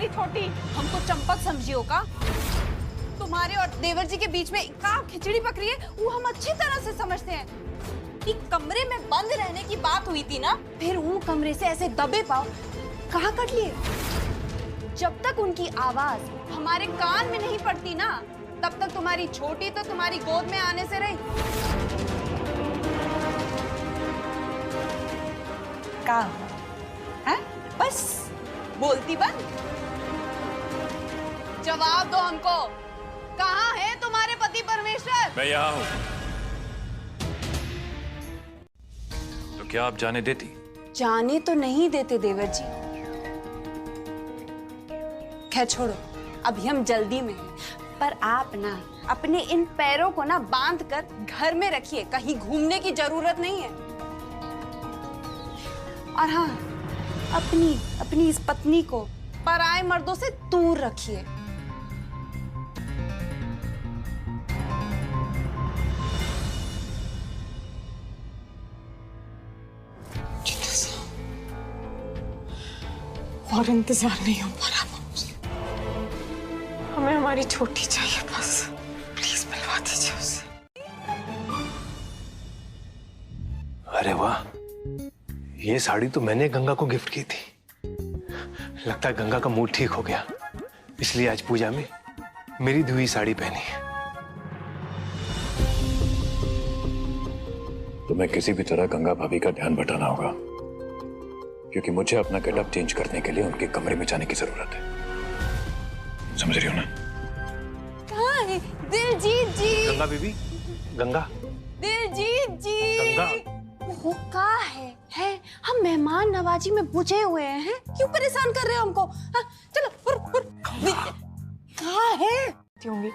तुम्हारी छोटी। हमको चंपक समझियो का? तुम्हारे और देवर जी के बीच में का खिचड़ी पक रही है वो हम अच्छी तरह से समझते हैं। एक कमरे में बंद रहने की बात हुई थी ना, फिर वो कमरे से ऐसे दबे पाओ कहाँ कट लिए? जब तक उनकी आवाज हमारे कान में नहीं पड़ती ना, तब तक तुम्हारी छोटी तो तुम्हारी गोद में आने से रही। का है? बस बोलती बंद। जवाब दो हमको, कहाँ है तुम्हारे पति परमेश्वर? मैं यहाँ हूँ। तो क्या आप जाने देती? जाने तो नहीं देते देवर जी। खैर छोड़ो, अभी हम जल्दी में हैं, पर आप ना अपने इन पैरों को ना बांध कर घर में रखिए, कहीं घूमने की जरूरत नहीं है। और हाँ, अपनी इस पत्नी को पराये मर्दों से दूर रखिए। और इंतजार नहीं हो पा रहा मुझे। हमें हमारी छोटी चाहिए बस। प्लीज मिलवा दीजिए उसे। अरे वाह, ये साड़ी तो मैंने गंगा को गिफ्ट की थी। लगता है गंगा का मूड ठीक हो गया, इसलिए आज पूजा में मेरी दी हुई साड़ी पहनी है। तुम्हें किसी भी तरह गंगा भाभी का ध्यान बटाना होगा, क्योंकि मुझे अपना गेटअप चेंज करने के लिए उनके कमरे में जाने की जरूरत है। समझ रही हो ना? कहाँ है दिलजीत जी? गंगा बीबी, गंगा, दिलजीत जी, गंगा। वो कहाँ है? हम मेहमान नवाजी में बुझे हुए हैं, क्यों परेशान कर रहे हो हमको? हाँ, चलो कहाँ है? होंगी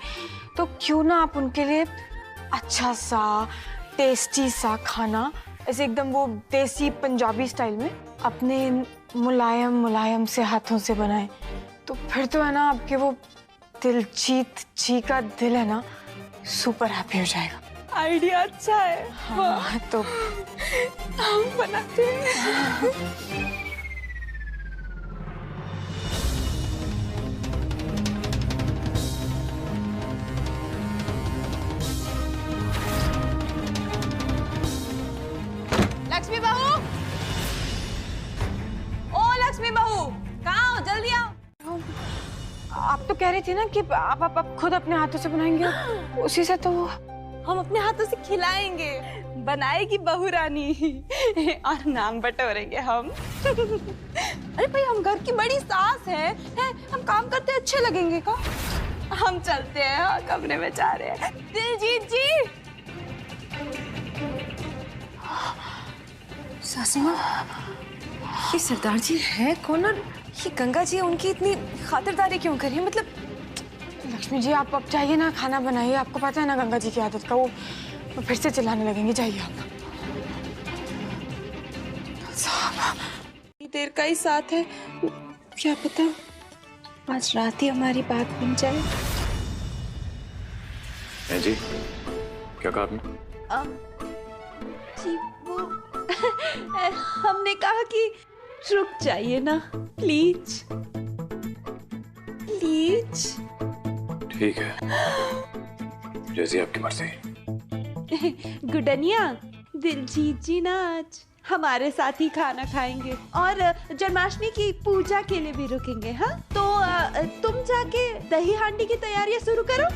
तो क्यों ना आप उनके लिए अच्छा सा टेस्टी सा खाना, ऐसे एकदम वो देसी पंजाबी स्टाइल में अपने मुलायम मुलायम से हाथों से बनाए, तो फिर तो है ना आपके वो दिलजीत जी का दिल है ना सुपर हैप्पी हो जाएगा। आइडिया अच्छा है। हाँ, तो हम बनाते हैं। लक्ष्मी बहू, ओ लक्ष्मी बहू, कहाँ हो? जल्दी आओ। आप तो कह रही थी ना कि आप खुद अपने हाथों से बनाएंगे, उसी से तो हम अपने हाथों से खिलाएंगे, बनाएगी बहू रानी और नाम बटोरेंगे हम। अरे भाई, हम घर की बड़ी सास है, हम काम करते अच्छे लगेंगे का? हम चलते हैं, हाँ, कमरे में जा रहे हैं। दिलजीत जी, सासू माँ, ये सरदार जी है कौन और ये गंगा जी उनकी इतनी खातिरदारी क्यों कर रही है? मतलब लक्ष्मी जी आप अब जाइए ना, खाना बनाइए। आपको पता है ना गंगा जी की आदत का, वो फिर से चिल्लाने लगेंगे। जाइए आप। देर का ही साथ है, क्या पता आज रात ही हमारी बात बन जाए। है जी, क्या कहा आपने? जी वो हमने कहा कि रुक जाइए ना, प्लीज प्लीज। ठीक है, जैसी आपकी मर्जी। गुडनिया, दिलजीत जी ना आज हमारे साथ ही खाना खाएंगे और जन्माष्टमी की पूजा के लिए भी रुकेंगे। हाँ, तो तुम जाके दही हांडी की तैयारियां शुरू करो।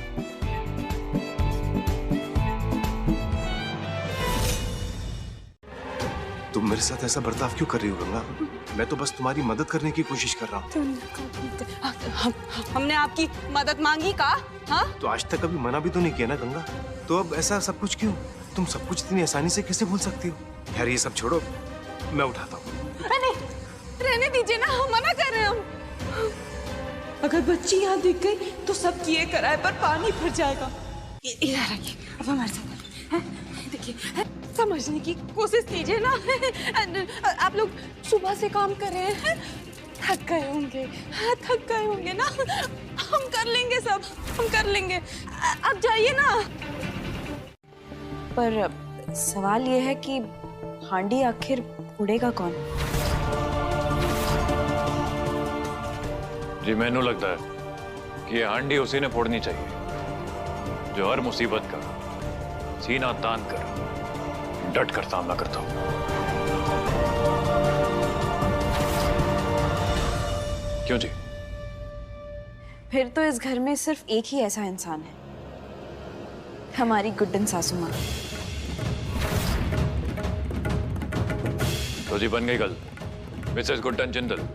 तुम मेरे साथ ऐसा बर्ताव क्यों कर रही हो गंगा? मैं तो बस तुम्हारी मदद करने की कोशिश कर रहा हूँ। हमने आपकी मदद मांगी का? हाँ, तो आज तक कभी मना भी तो नहीं किया ना गंगा, तो अब ऐसा सब कुछ क्यों? तुम सब कुछ इतनी आसानी से कैसे भूल सकती हो? यार ये सब छोड़ो, मैं उठाता हूँ। नहीं, रहने दीजिए ना, हम मना कर रहे हैं। हम अगर बच्ची यहाँ दिख गई तो सब किए कराए पर पानी भर जाएगा। इधर रखिए, अब हमारे साथ देखिए, समझने की कोशिश कीजिए ना। आप लोग सुबह से काम कर रहे हैं, थक गए होंगे, थक गए होंगे ना। हम कर लेंगे, सब हम कर लेंगे। अब जाइए ना। पर सवाल ये है कि हांडी आखिर फोड़ेगा कौन? जी मैनू लगता है कि ये हांडी उसी ने फोड़नी चाहिए जो हर मुसीबत का सीना तान कर डट कर सामना करता हूं। क्यों जी? फिर तो इस घर में सिर्फ एक ही ऐसा इंसान है, हमारी गुड्डन सासू माँ। तो जी बन गई गल मिसेस गुड्डन जिंदल।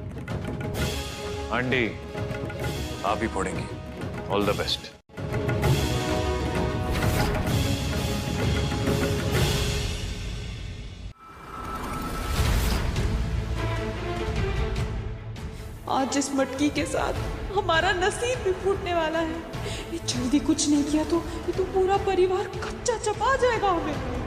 हांडी आप ही फोड़ेंगी। All the best. आज इस मटकी के साथ हमारा नसीब भी फूटने वाला है। ये जल्दी कुछ नहीं किया तो ये तो पूरा परिवार कच्चा चबा जाएगा हमें।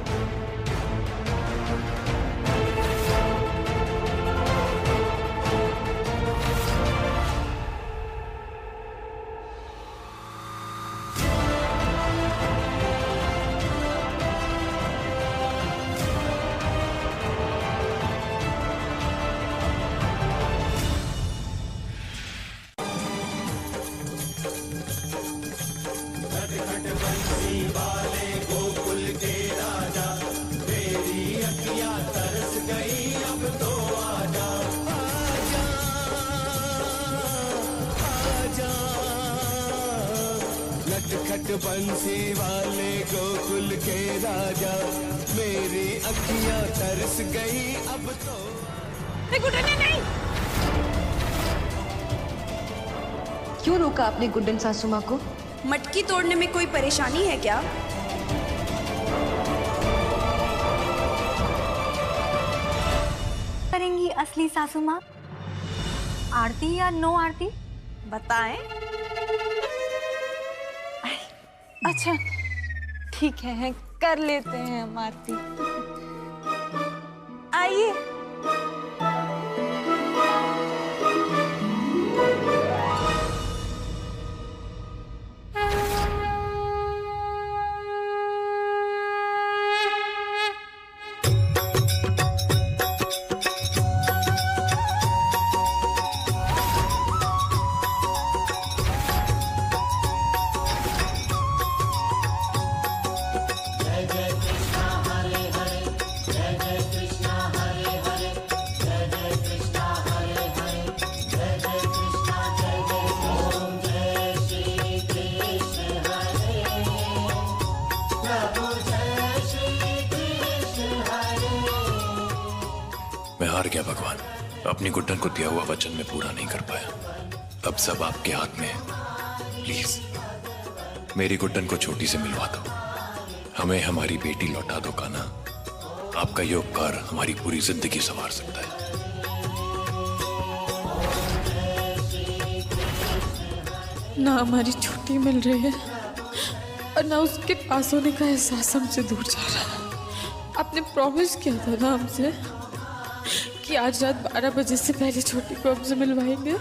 खट बंसी वाले गोकुल के राजा, मेरी अखियां तरस गई अब तो। नहीं। क्यों रोका आपने गुड्डन सासू माँ को? मटकी तोड़ने में कोई परेशानी है क्या? करेंगी असली सासू माँ? आरती या नो आरती? बताएं। अच्छा ठीक है, कर लेते हैं हम आरती। आइए। मैं हार गया भगवान, अपनी गुड्डन को दिया हुआ वचन में पूरा नहीं कर पाया। अब सब आपके हाथ में है। प्लीज मेरी गुड्डन को छोटी से मिलवा दो, हमें हमारी बेटी लौटा दो कान्हा। आपका ये उपकार हमारी पूरी जिंदगी संवार सकता है। ना हमारी छुट्टी मिल रही है और ना उसके पास होने का एहसास हमसे दूर जा रहा है। आपने प्रॉमिस किया था ना हमसे कि आज रात 12 बजे से पहले छोटी को हमसे मिलवाएंगे।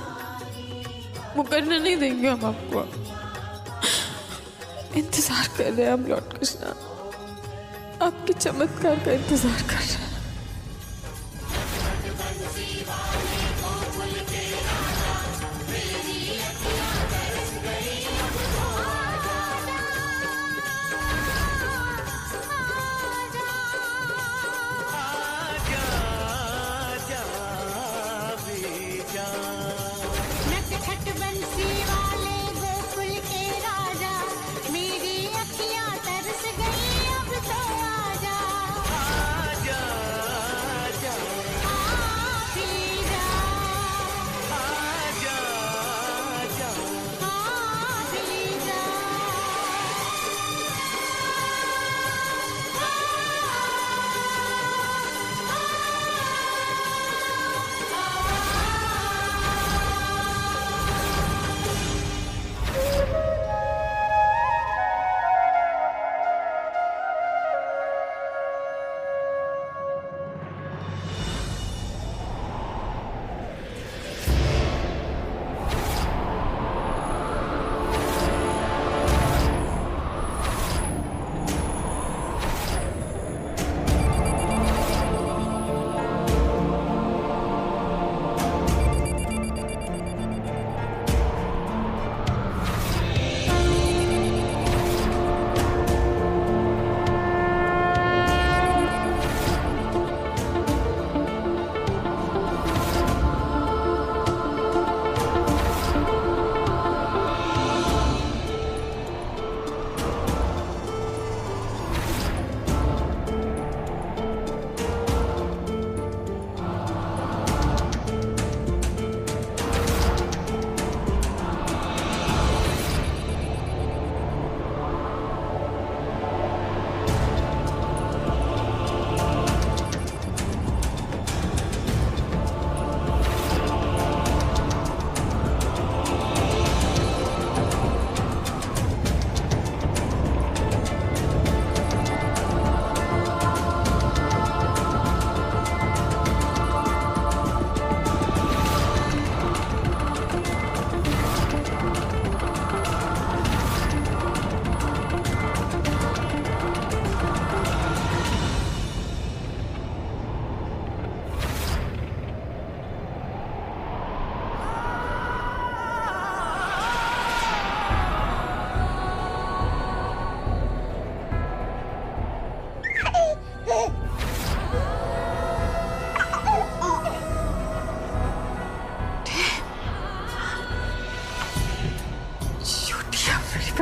वो करने नहीं देंगे हम आपको। इंतजार कर रहे हैं हम लौट कृष्णा, आपके चमत्कार का इंतजार कर रहे हैं। नटखट बंसी वाले गोकुल के राजा, मेरी अखियां तरस गई अब तो आजा।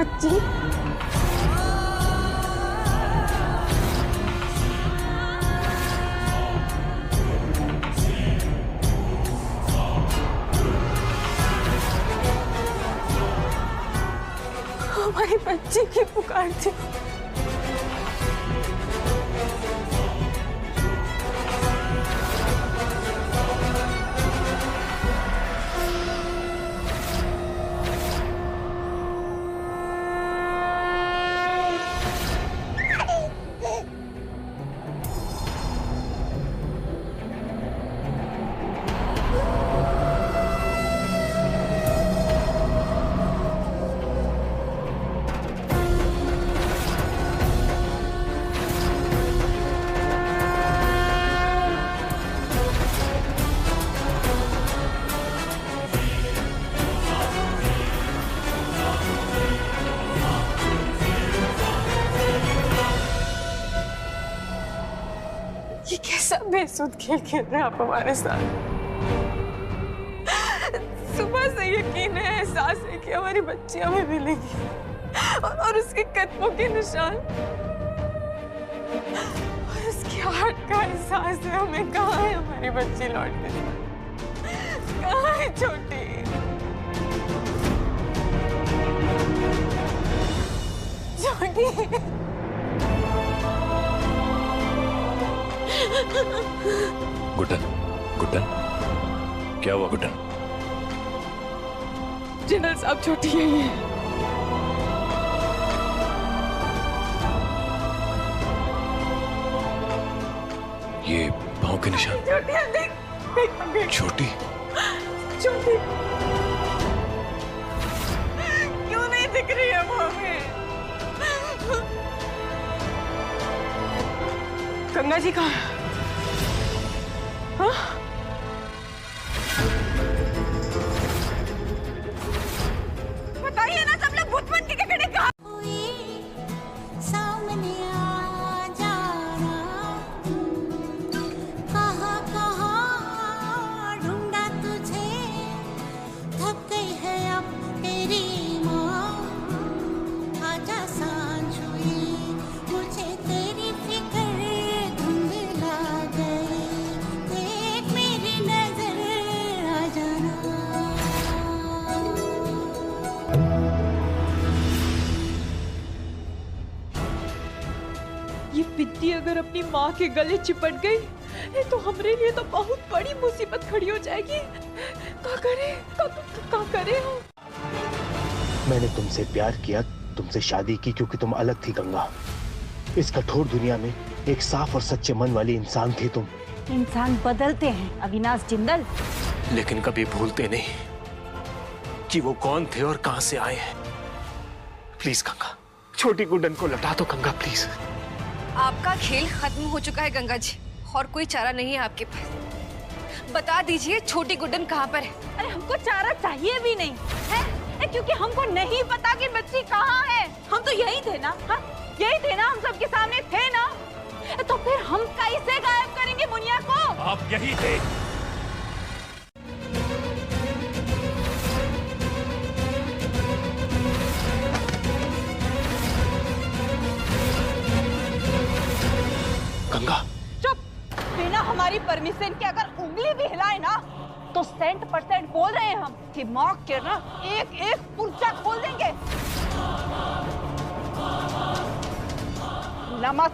बच्ची। हमारी बच्ची की पुकार थी। ये कैसा बेसुध खेल खेल रहे हैं आप हमारे साथ। सुबह से यकीन है, एहसास है कि हमारी बच्ची हमें मिलेगी और उसके कदमों के निशान और उसकी हार्ट का एहसास है हमें। कहाँ है हमारी बच्ची लौट के? कहाँ है छोटी? छोटी गुड्डन, गुड्डन, क्या हुआ गुड्डन? जनरल साहब छोटी यही है। ये पाँव के निशान? छोटी है, देख। छोटी? छोटी क्यों नहीं दिख रही है वो हमें? गंगा जी कहाँ है? हाँ? बताइए ना, सब लोग भूत बन के खड़े कहाँ? सामने आ जाना, कहाँ कहाँ ढूंढा तुझे, थक गई है अब तेरी माँ। आजा सांझ हुई, मुझे तेरी फिक्र धुंधला गई, देख मेरी नजर आ जाना। ये बिद्दी अगर अपनी माँ के गले चिपट गई तो हमारे लिए तो बहुत बड़ी मुसीबत खड़ी हो जाएगी। क्या करे हम? मैंने तुमसे प्यार किया, तुमसे शादी की क्योंकि तुम अलग थी गंगा। इस कठोर दुनिया में एक साफ और सच्चे मन वाली इंसान थी तुम। इंसान बदलते हैं अविनाश जिंदल, लेकिन कभी भूलते नहीं कि वो कौन थे और कहां से आए हैं। प्लीज गंगा, छोटी गुड्डन को लौटा दो गंगा, प्लीज। आपका खेल खत्म हो चुका है गंगा जी, और कोई चारा नहीं है आपके पास। बता दीजिए छोटी गुड्डन कहाँ पर है? अरे हमको चारा चाहिए भी नहीं है, क्योंकि हमको नहीं पता कि बच्ची कहाँ है। हम तो यही थे ना, हाँ यही थे ना, हम सबके सामने थे ना, तो फिर हम कैसे गायब करेंगे मुनिया को? आप यही थे। गंगा चुप! बिना हमारी परमिशन के अगर उंगली भी हिलाए ना तो 100% बोल रहे हैं हम कि मौत के ना एक एक पुर्जा खोल देंगे। नमक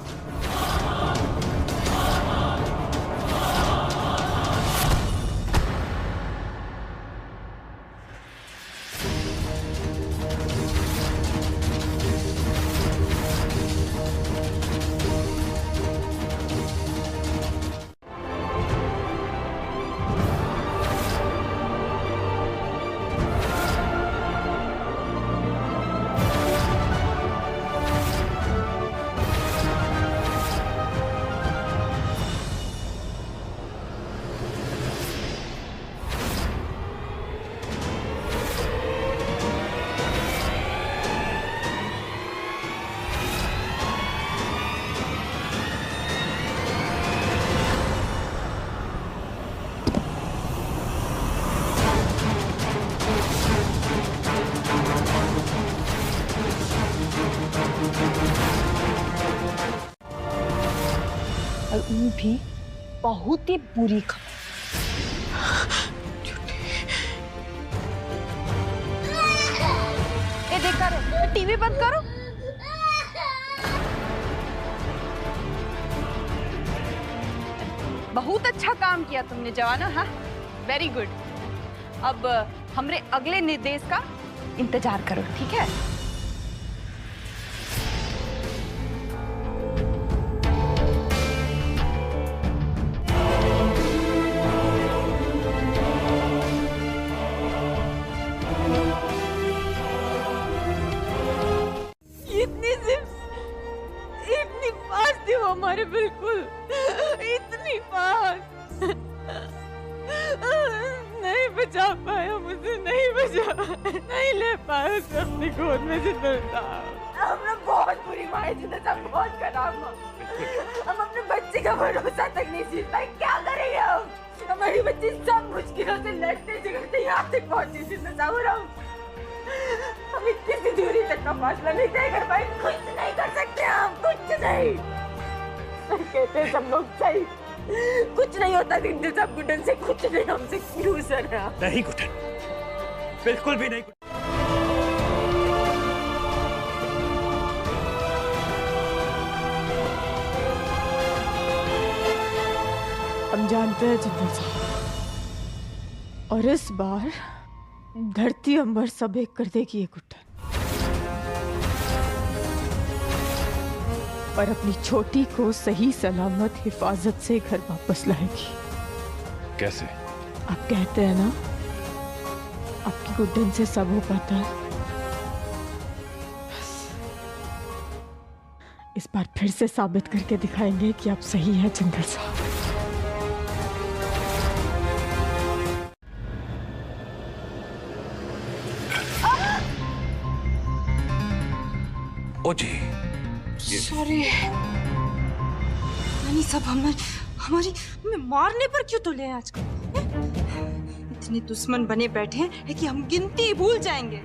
और वो भी बहुत ही बुरी खबर। ये देखता रहो, टीवी बंद करो। बहुत अच्छा काम किया तुमने जवानों, हाँ, वेरी गुड। अब हमरे अगले निर्देश का इंतजार करो, ठीक है? इतनी पास थी वो हमारे, बिल्कुल इतनी पास। नहीं बचा पाया मुझे, नहीं बचा, नहीं ले पाया उसे अपनी गोद में जिंदल साहब। हमने बहुत बुरी माँ है, जिंदल साहब बहुत खराब माँ। हम अपने बच्चे का भरोसा तक नहीं जीत पाए, क्या करेंगे हम? हमारी बच्ची सब मुश्किलों से लड़ते झगड़ते यहाँ तक पहुँची जिंदल साहब, और हम इतनी सी दूरी तक का फासला नहीं तय कर पाए। कुछ नहीं कर सकते हम, कुछ नहीं। कहते हैं सब लोग सही, कुछ नहीं होता जिंदल साहब गुड्डन से, कुछ नहीं हमसे। क्यों सर? नहीं गुड्डन, बिल्कुल भी नहीं। हम जानते हैं जिंदल साहब, और इस बार धरती अंबर सब एक कर देगी ये गुड्डन, और अपनी छोटी को सही सलामत हिफाजत से घर वापस लाएगी। कैसे? आप कहते हैं ना, आपकी गुड्डन से सब हो पाता है। बस इस बार फिर से साबित करके दिखाएंगे कि आप सही हैं जिंदल साहब। ओ जी, सॉरी नानी, सब हमारी हमें मारने पर क्यों तुले हैं आजकल? इतने दुश्मन बने बैठे हैं कि हम गिनती भूल जाएंगे।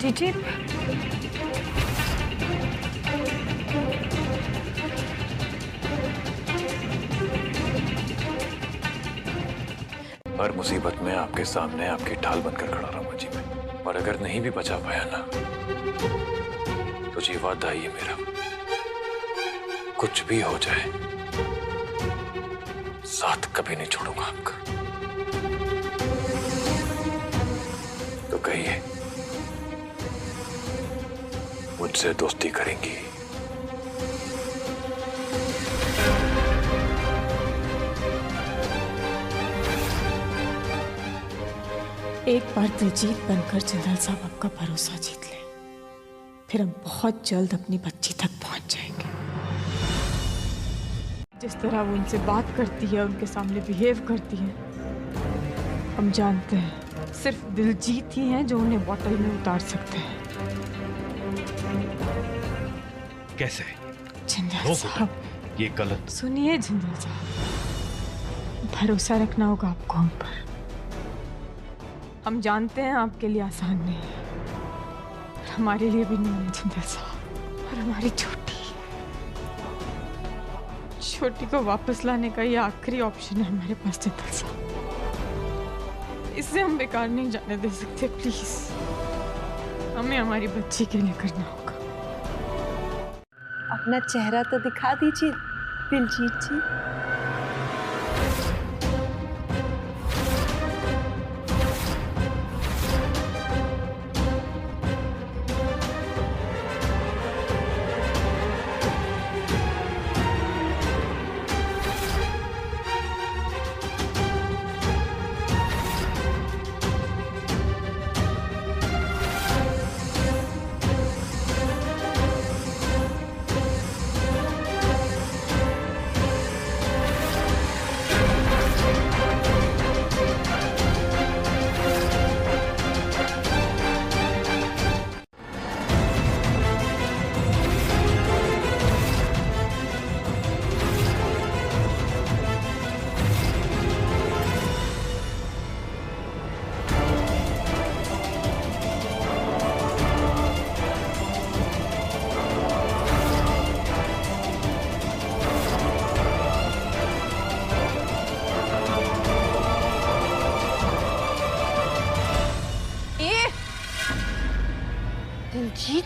जीजी, हर मुसीबत में आपके सामने आपकी ढाल बनकर खड़ा रहूंगा जी मैं, और अगर नहीं भी बचा पाया ना, तो जी वादा ही है मेरा, कुछ भी हो जाए साथ कभी नहीं छोड़ूंगा आपका। तो कहिए, मुझसे दोस्ती करेंगी? एक बार दिलजीत बनकर जिंदल साहब आपका भरोसा जीत ले, फिर हम बहुत जल्द अपनी बच्ची तक पहुंच जाएंगे। जिस तरह वो उनसे बात करती है, उनके सामने बिहेव करती है, हम जानते हैं सिर्फ दिलजीत ही हैं जो उन्हें बॉटल में उतार सकते हैं। कैसे? जिंदल साहब, ये गलत। सुनिए जिंदल साहब, भरोसा रखना होगा आपको हम पर। हम जानते हैं आपके लिए आसान नहीं है, और हमारे लिए भी नहीं है जिंदल साहब। और हमारी छोटी को वापस लाने का ये आखिरी ऑप्शन है हमारे पास जिंदल साहब। इससे हम बेकार नहीं जाने दे सकते, प्लीज। हमें हमारी बच्ची के लिए करना होगा। अपना चेहरा तो दिखा दीजिए दिलजीत जी।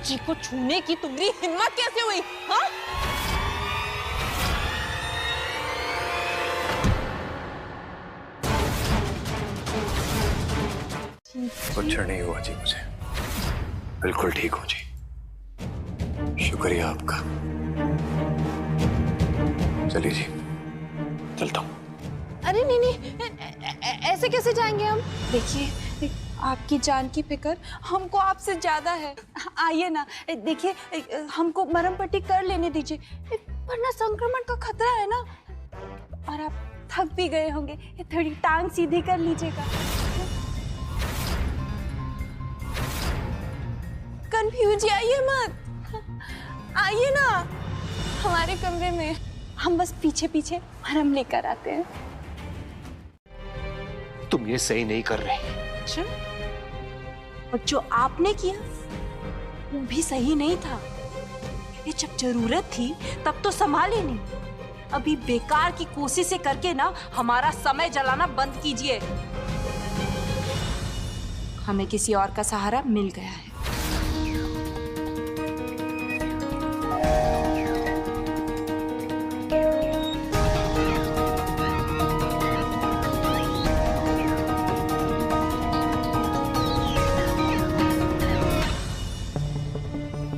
जी को छूने की तुम्हारी हिम्मत कैसे हुई? हाँ? कुछ नहीं हुआ जी मुझे, बिल्कुल ठीक हो जी। शुक्रिया आपका। चलिए जी, चलता हूँ। अरे नहीं नहीं, ऐसे कैसे जाएंगे हम? देखिए, आपकी जान की फिक्र हमको आपसे ज्यादा है। आइए ना, देखिए हमको मरहम पट्टी कर लेने दीजिए, वरना संक्रमण का खतरा है ना। और आप थक भी गए होंगे, थोड़ी टांग सीधी कर लीजिएगा। कंफ्यूज आइए मत, आइए ना हमारे कमरे में, हम बस पीछे पीछे मरहम लेकर आते हैं। तुम ये सही नहीं कर रही। अच्छा, और जो आपने किया वो भी सही नहीं था। ये जब जरूरत थी तब तो संभाले नहीं। अभी बेकार की कोशिशें करके ना हमारा समय जलाना बंद कीजिए। हमें किसी और का सहारा मिल गया है।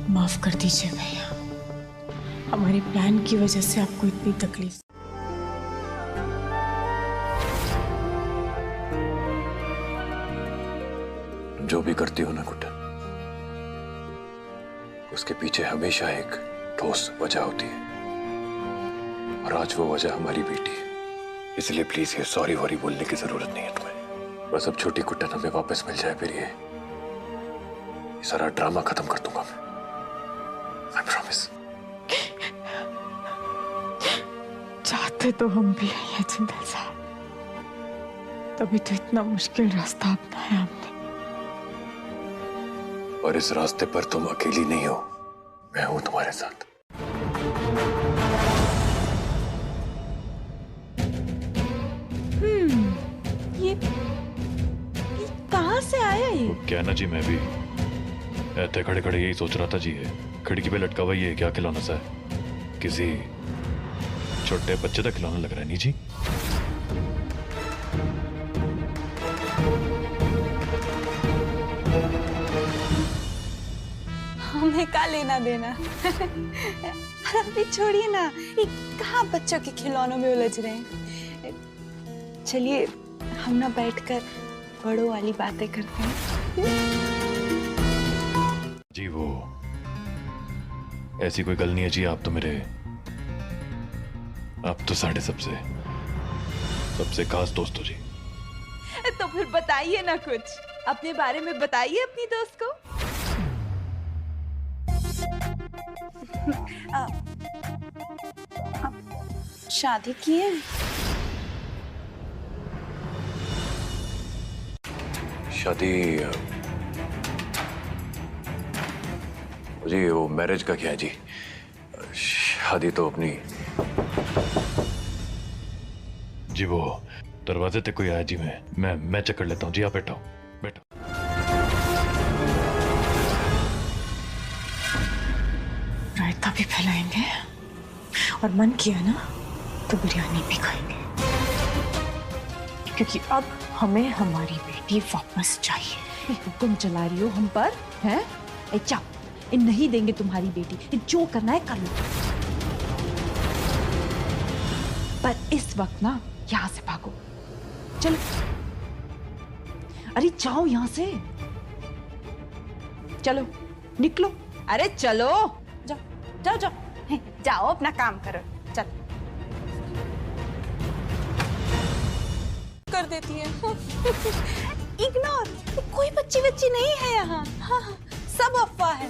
माफ कर दीजिए भैया, हमारे प्लान की वजह से आपको इतनी तकलीफ। जो भी करती हो ना गुड्डन, उसके पीछे हमेशा एक ठोस वजह होती है, और आज वो वजह हमारी बेटी है। इसलिए प्लीज ये सॉरी वॉरी बोलने की जरूरत नहीं है तुम्हें। बस अब छोटी गुड्डन हमें वापस मिल जाए, फिर ये सारा ड्रामा खत्म कर दूंगा मैं। I promise. चाहते तो हम भी हैं जिंदल साहब, तभी तो इतना मुश्किल रास्ता अपनाया हमने। और इस रास्ते पर तुम अकेली नहीं हो, मैं हूं तुम्हारे साथ। ये कहाँ से आया ये? क्या ना जी, मैं भी ऐसे खड़े खड़े यही सोच रहा था जी। है खिड़की पे लटका हुआ ये क्या खिलौना सा है? किसी छोटे बच्चे का खिलौना लग रहा है। नहीं जी, हमें का लेना देना। अभी छोड़िए ना, ये कहाँ बच्चों के खिलौनों में उलझ रहे हैं। चलिए हम ना बैठकर बड़ों वाली बातें करते हैं। जी वो ऐसी कोई गल नहीं है जी। आप तो साढ़े सबसे खास दोस्त हो जी। तो फिर बताइए ना कुछ अपने बारे में, बताइए अपनी दोस्त को। आप शादी किए? शादी जी, वो मैरिज का क्या है जी? शादी तो अपनी जी। वो दरवाजे तक कोई आया जी। मैं चक्कर लेता हूँ जी। आप बैठो बैठो। रायता भी फैलाएंगे और मन किया ना तो बिरयानी भी खाएंगे, क्योंकि अब हमें हमारी बेटी वापस चाहिए। हुक्म चला रही हो हम पर, हैं? चाप, नहीं देंगे तुम्हारी बेटी, जो करना है कर लो। पर इस वक्त ना यहाँ से भागो, चलो। अरे जाओ यहाँ से, चलो निकलो। अरे चलो, जाओ जाओ जाओ जाओ, अपना काम करो। चलो कर देती है। इग्नोर, कोई बच्ची नहीं है यहाँ। हाँ, सब अफवाह है।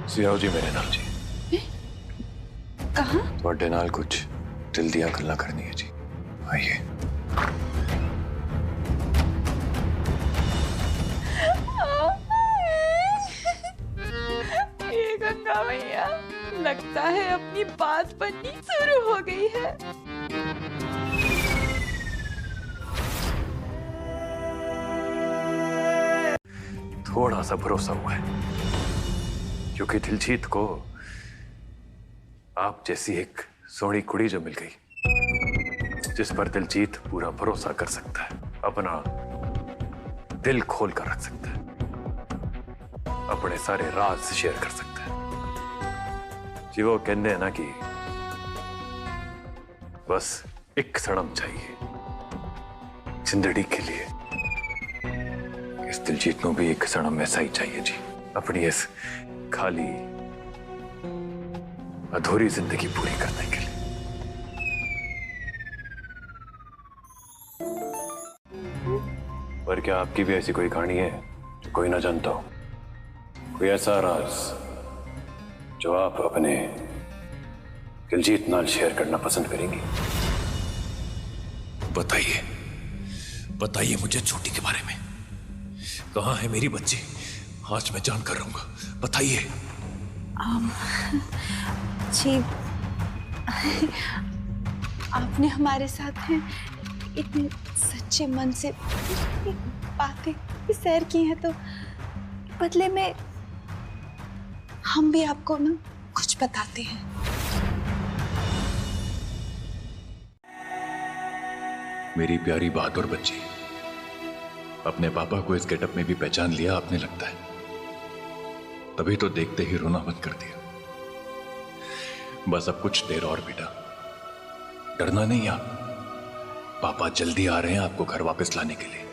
सियाओ जी मेरे नाल जी। कहाँ? ਤੁਹਾਡੇ ਨਾਲ कुछ दिल दिया गल्ला करनी है जी। आइए। ये गंगा मैया, लगता है अपनी बात बननी शुरू हो गई है। थोड़ा सा भरोसा हुआ है, क्योंकि दिलजीत को आप जैसी एक सोहनी कुड़ी जो मिल गई, जिस पर दिलजीत पूरा भरोसा कर सकता है, अपना दिल खोल कर रख सकता है, अपने सारे राज शेयर कर सकता है। जी वो कहते हैं ना कि बस एक सड़म चाहिए जिंदगी के लिए। इस दिलजीत को भी एक सड़म ऐसा ही चाहिए जी, अपनी इस खाली अधूरी जिंदगी पूरी करने के लिए। पर क्या आपकी भी ऐसी कोई कहानी है जो कोई ना जानता हो? कोई ऐसा राज जो आप अपने दिलजीत नाल शेयर करना पसंद करेंगी? बताइए, बताइए मुझे छोटी के बारे में। कहाँ है मेरी बच्ची? आज मैं जान कर रहूंगा, बताइए। जी, आपने हमारे साथ में इतने सच्चे मन से बातें शेयर की हैं, तो बदले में हम भी आपको ना कुछ बताते हैं। मेरी प्यारी बहादुर बच्ची, अपने पापा को इस गेटअप में भी पहचान लिया आपने लगता है, तभी तो देखते ही रोना बंद कर दिया। बस अब कुछ देर और बेटा, डरना नहीं आप, पापा जल्दी आ रहे हैं आपको घर वापस लाने के लिए।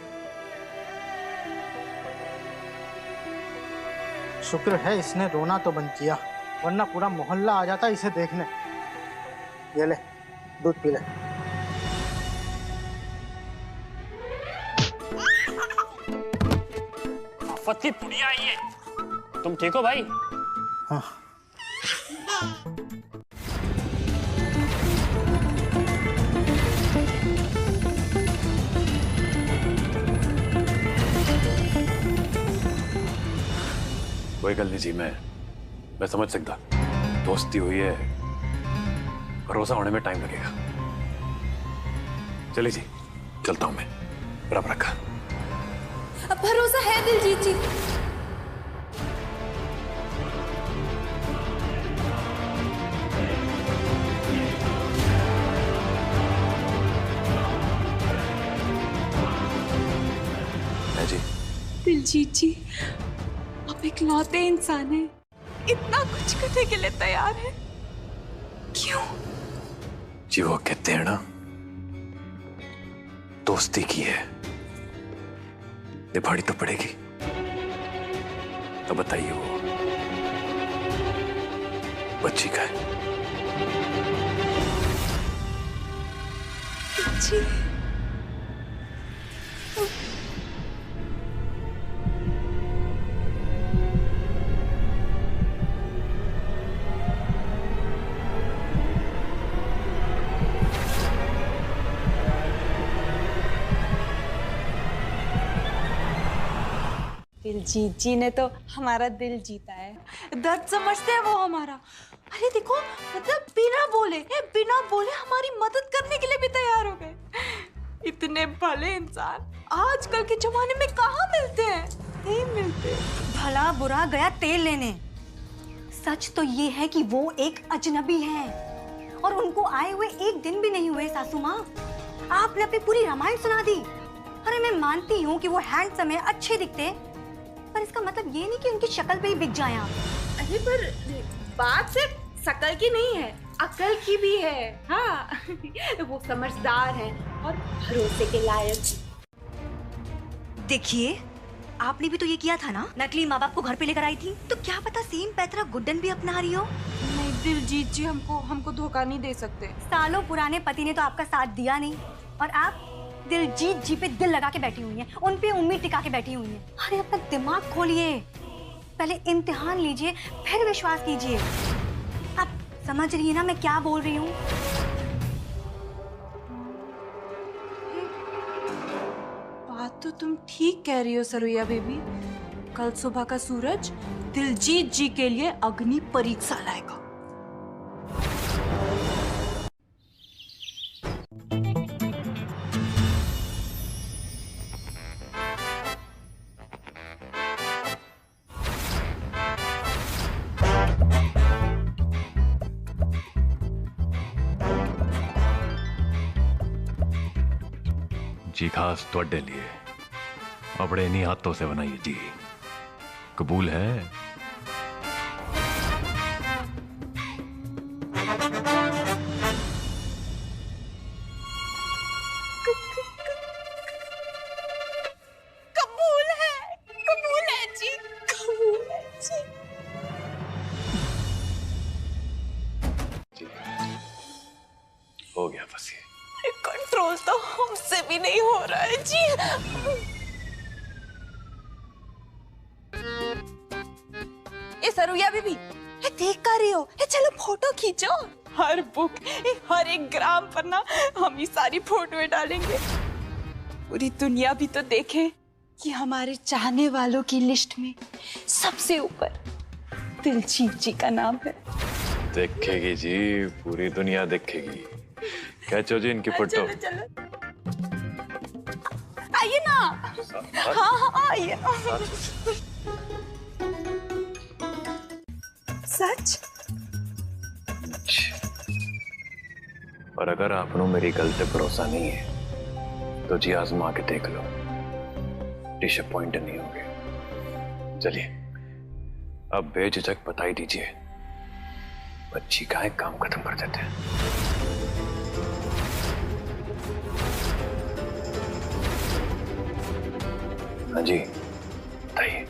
शुक्र है इसने रोना तो बंद किया, वरना पूरा मोहल्ला आ जाता इसे देखने। ये ले, दूध पी ले। आफत की पुड़िया आई है। तुम ठीक हो भाई? हाँ। कोई गल नहीं जी, मैं समझ सकता, दोस्ती हुई है, भरोसा होने में टाइम लगेगा। चलिए जी, चलता हूं मैं, रब रखा। अब भरोसा है दिलजीत जी। है जी। दिलजीत जी, आप इकलौते इंसान हैं, इतना कुछ करने के लिए तैयार है, क्यों? जी वो कहते हैं ना, दोस्ती की है, निभानी तो पड़ेगी। तो बताइए वो बच्ची का है? जी दिलजीत जी ने तो हमारा दिल जीता है। दर्द समझते हैं वो हमारा। अरे देखो, मतलब बिना बोले हमारी मदद करने के लिए भी तैयार हो गए। इतने भले इंसान आजकल के जमाने में कहाँ मिलते हैं? नहीं मिलते। भला बुरा गया तेल लेने। सच तो ये है कि वो एक अजनबी है और उनको आए हुए एक दिन भी नहीं हुए। सासू माँ, आपने अपनी पूरी रामायण सुना दी। अरे मैं मानती हूँ कि वो हैंडसम है, अच्छे दिखते, पर इसका मतलब ये नहीं कि उनकी शक्ल पे ही बिक जाए आप। अरे पर बात सिर्फ शकल की नहीं है, अकल की भी है। हाँ वो समझदार है और भरोसे के लायक। देखिए, आपने भी तो ये किया था ना, नकली माँ बाप को घर पे लेकर आई थी, तो क्या पता सेम पैतरा गुड्डन भी अपना रही हो। नहीं दिलजीत जी, हमको धोखा नहीं दे सकते। सालों पुराने पति ने तो आपका साथ दिया नहीं और आप दिलजीत जी पे दिल लगा के बैठी हुई हैं, उन पे उम्मीद टिका के बैठी हुई हैं। अरे अपना दिमाग खोलिए, पहले इम्तिहान लीजिए फिर विश्वास कीजिए। आप समझ रही है ना मैं क्या बोल रही हूँ? बात तो तुम ठीक कह रही हो सरुया बेबी। कल सुबह का सूरज दिलजीत जी के लिए अग्नि परीक्षा लाएगा। जी खास ਤੁਹਾਡੇ लिए अपने इन्हीं हाथों से बनाइए जी। कबूल है? कबूल है जी, कबूल है जी। हो गया बस ये। कंट्रोल तो हमसे भी नहीं हो रहा है जी। ये सरुया बीबी, ये देख कर रही हो? ये चलो फोटो खींचो। हर बुक, हर एक ग्राम पर ना हम ये सारी फोटोएं डालेंगे। पूरी दुनिया भी तो देखे कि हमारे चाहने वालों की लिस्ट में सबसे ऊपर दिलजीत जी का नाम है। देखेगी जी, पूरी दुनिया देखेगी। कैचो जी इनकी फोटो। चलो चलो, आइए ना। हाँ आइए ना। सच? और अगर आपको मेरी गल पे भरोसा नहीं है तो जी आजमा के देख लो, डिसअपॉइंट नहीं होगे। चलिए अब बेझिझक बता ही दीजिए, बच्ची का एक काम खत्म कर देते हैं। हाँ जी बताइए।